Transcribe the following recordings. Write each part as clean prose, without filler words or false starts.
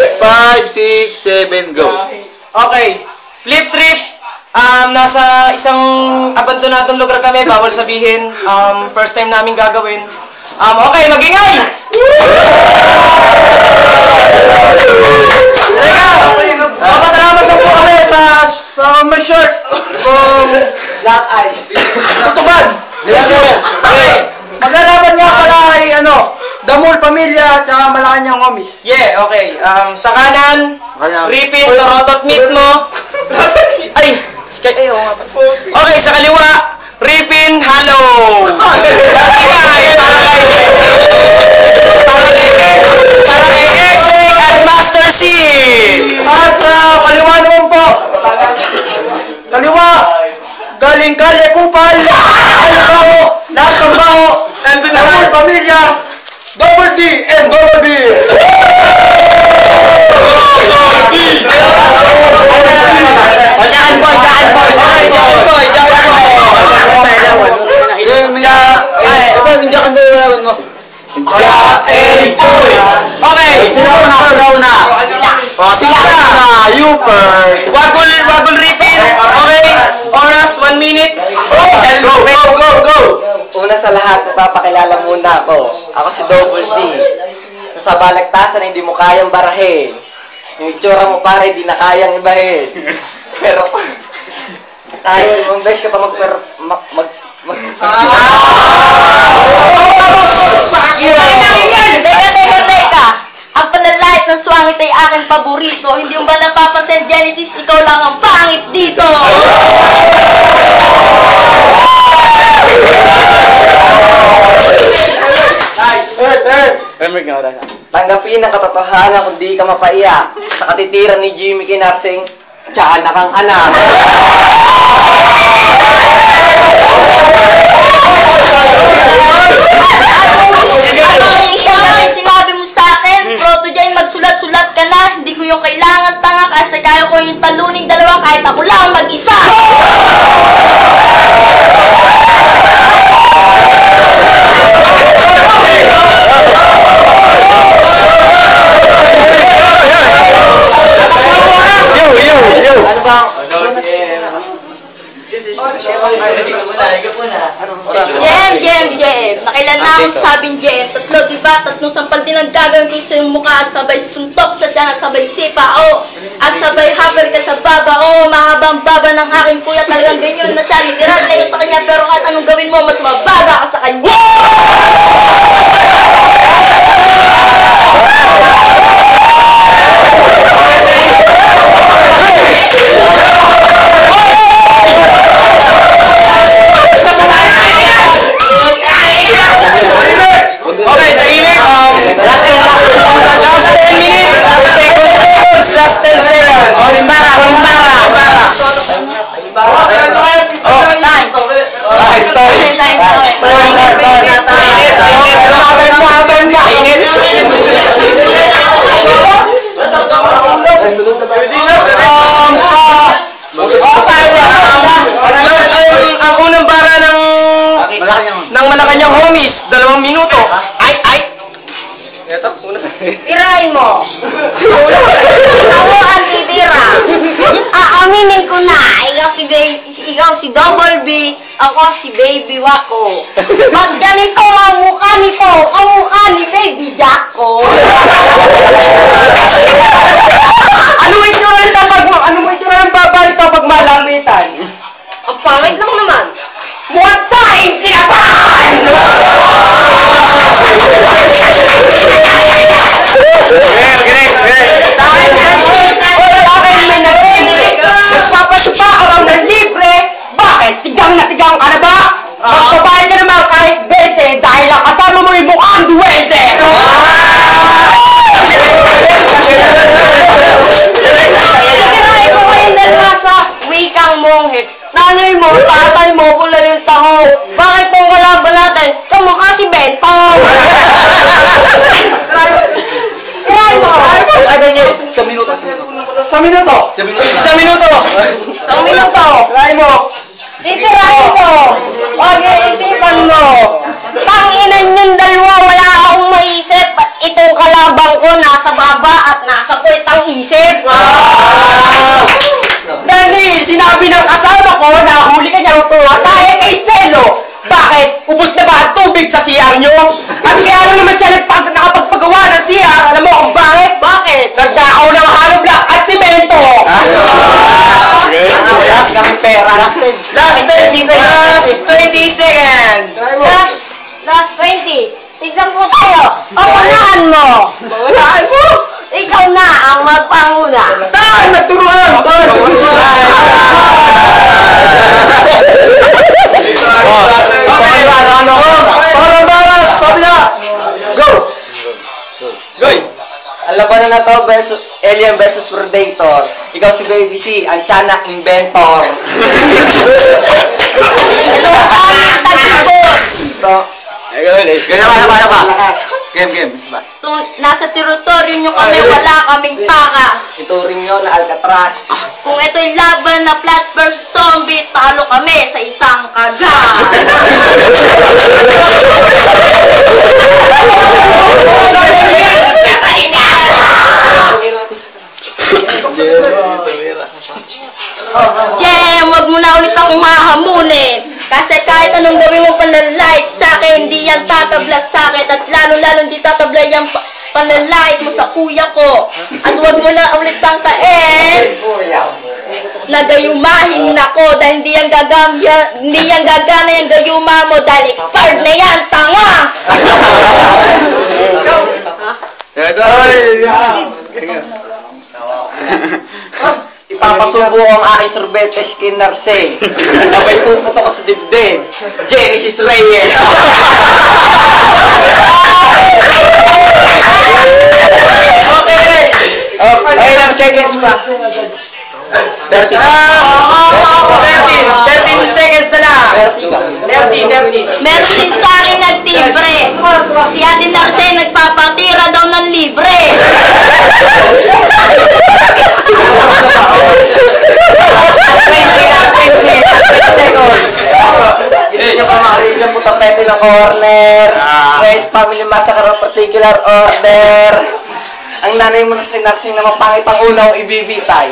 5, 6, 7, go. Okay. Flip trip. Nasa isang abandonadong lugar kami, bawal sabihin. First time namin gagawin. Okay, magingay! Teka! Papasalamat po kami sa my shirt from Black Eyes. Tutubad! Okay. Maglalaban nga pala ay Damol Pamilya at saka Malacanang Homies. Yeah, okay. Sa kanan, Ripin, Torotot Meat mo. Ay! Okay, sa kaliwa, Ripin, Halo. Para kay Exec at Master C. At sa kaliwa naman po, galing Kalye Kupal, lahat ng baho, Damol Pamilya, Double D and Double B. Okay, sila na. You first. Wagul Ripin. Okay, oras 1 minute. Go. Una sa lahat, papakilala muna ako. Ako si Double C. Sa balagtasan, hindi mo kayang barahin. Yung itsura mo pare, di na kayang ibahin. Pero, kahit limang beses ka pa Teka. Ang palalait ng swangit ay aking paborito. Hindi mo ba napapasin, Genesis? Ikaw lang ang pangit dito. Tanggapin ang katotohanan kung di ka mapaiyak. Sa katitiran ni Jimmy Kinarsing, tsaka na kang anak. Sinabi mo sa akin, Proto dyan, magsulat-sulat ka na. Hindi ko yung kailangan tanga kasi kaya ko yung taluning dalawa kahit ako lang mag-isa. Jem. Nakailan na akong sabing Jem. Tatlo, diba? Tatlong sampal din ang gagawin ko sa iyong mukha at sabay suntok sa tiyan at sabay sipao. At sabay haper ka sa baba. Mahabang baba ng aking kuya. Talagang ganyan na siya. Literal tayo sa kanya. Pero kahit anong gawin mo, mas mababa ka sa kanya. Last 10 seconds. Ang unang bara ng Malacanang Homies, 2 minuto. Tirahin mo. Ako ang titira. Aaminin ko na. Ikaw si Double B. Ako si Baby Wako. Pag ganito ang mukha nito, ang mukha ni Baby Jacko. Ano mo itsura ng baba nito pag malamitan? Ang pangit lang naman. Mukhang tayong tinapan! Nagpapasupa ka lang ng libre. Bakit? Tigang na tigang ka na ba? Magbabayad ka naman kahit 20 dahil lang kasama mo yung mukhang duwende. Titirahin mo kayong dalawa sa wikang monghe. Nanay mo, tatay mo, pula yung taho. Bakit kung kalaban natin, kamukha si Bento? Tirahin mo. Sa minuto. Tirahin mo. Titirahin mo. Pag-iisipan mo. Tanginan yung dalawa, wala akong maisip. Itong kalabang ko nasa baba at nasa puwet ang isip. Dahil sinabi ng kasama ko na huli ka niya tuwa tayo kay Stelo. Bakit? Ubus na ba ang tubig sa CR nyo? At kaya lang naman siya nakapagpagawa ng CR. Alam mo kung bakit? Bakit? Nagdakaw ng hollow block at simento. Last pera. Last 20 seconds. Last 20. Tignan po tayo. Paunaan mo. Walaan mo. Ikaw na ang magpanguna. Tayo, nagturuan. Ang labanan na to versus Alien versus Predator. Ikaw si Baby C, ang tiyanak inventor. Ito ang tagpos. So, Game. Kung nasa teritoryo nyo kami, wala kaming takas. ituring nyo na Alcatraz. Kung ito'y laban na Plants vs. Zombie, talo kami sa isang kagat. Jem, wag mo na ulit akong hahamunin. Kasi kahit anong gawin mo panlalait sa akin, hindi yan tatabla sa akin. At lalo-lalo hindi tatabla yung panlalait mo sa kuya ko. At wag mo na ulit tangkain. Nagayumahin ako dahil hindi yan gagana yung gayuma mo dahil expired na yan, tanga! Ipapasubo ko ang aking sorbete skin nursing. Sabay puput ako sa dibdib. Genesis Reyes. Okay. Ayun lang, seconds pa. 13 seconds na lang. 30. Meron din sa akin nagtibre. Si Ate Narce nagpapatira daw ng libre. Gusto nyo pa makarib ng putapete ng corner. Fresh family massacre of particular order. Ang nanay mo na si nursing na mapangit ang unang ibibitay.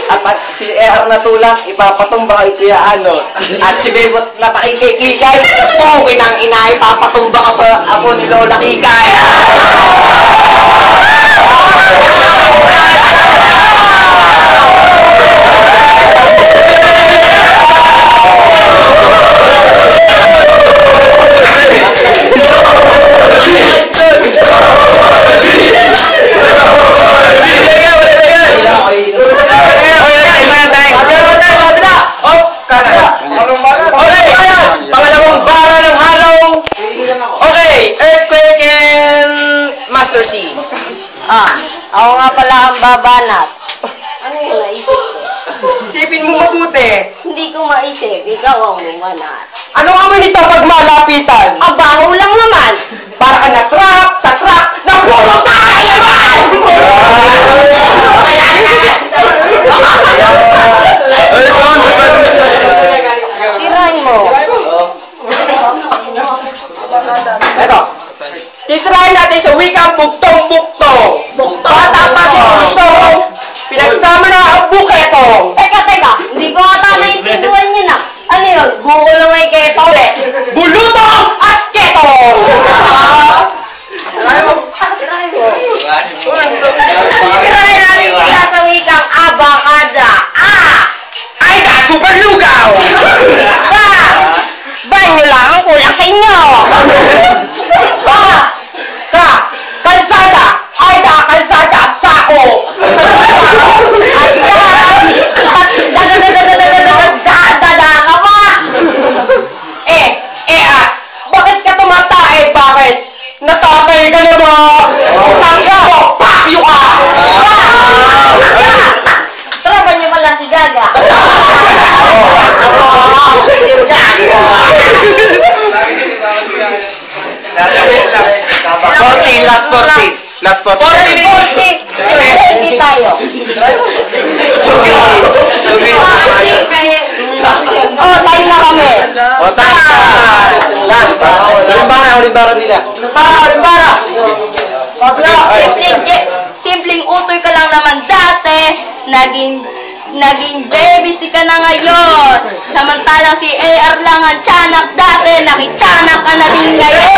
At si AR na tulak, ipapatumba kay Kuya Anod. At si Bebot na pakikikikay, pumukin ang inay, papatumba ka sa apo ni Lola Kikay. Pangalawang bara ng halaw. Okay, Earthquake and Master C. Ako nga pala ang babanat. Ano yung naisip ko? Isipin mo mabuti. Hindi ko maisip. Ikaw ang bumanat. Ano nga man ito pag malapitan? Abaho lang naman. Para ka na-trap, sa trap, na puro tayo naman! Tirahin mo. Eto, titirahin natin sa wikang buktong-buktong. Bata pa si Buktong, pinagsama na ang buketong. Teka. Hindi ko ata naiintindihan yun ah. Ano yun? Buko na may keto ulit. Bulutong at ketong! Tirahin mo. Tirahin natin sila sa wikang abakada. Ay da, super lugaw! Banyo lang ang kulang sa inyo. Kalsada! Ay da, kalsada at sako! Dada ka pa. Bakit ka tumatae? Bakit? Natatay ka na ba? Tangka mo, pakyo ka! Tropa niyo pala si Gaga. Last 40. Hindi tayo. Tayo na kami. Last. Olimbara nila. Simpleng utoy ka lang naman, Naging baby ka na ngayon. Samantalang si AR lang ang tiyanak dati, nakitiyanak ka na din ngayon.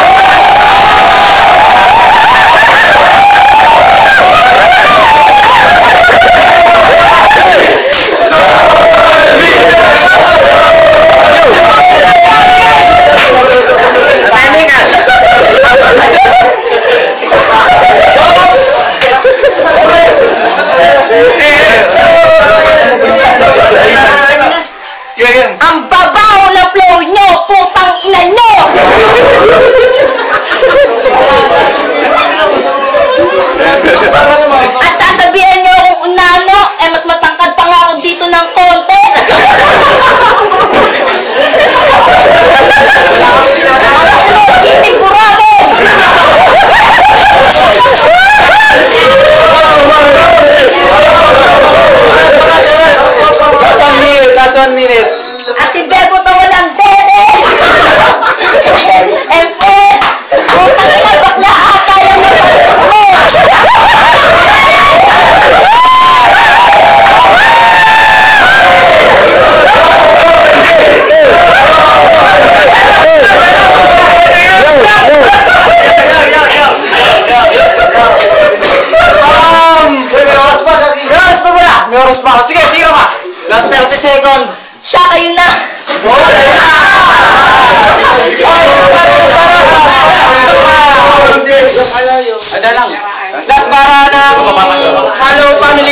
Ang babaw na flow nyo, putang ina nyo! At sasabihan nyo kung unano, mas matangkad pa nga ako dito ng konti. Kiting burado! Last 1 minute. At si Bebo na walang dede! Putang ina, bakla ata yung napasok mo! May oras pa. Sige, tira ka. Last 30 seconds. Siya kayo na! Ada lang. Last para ng Hello Family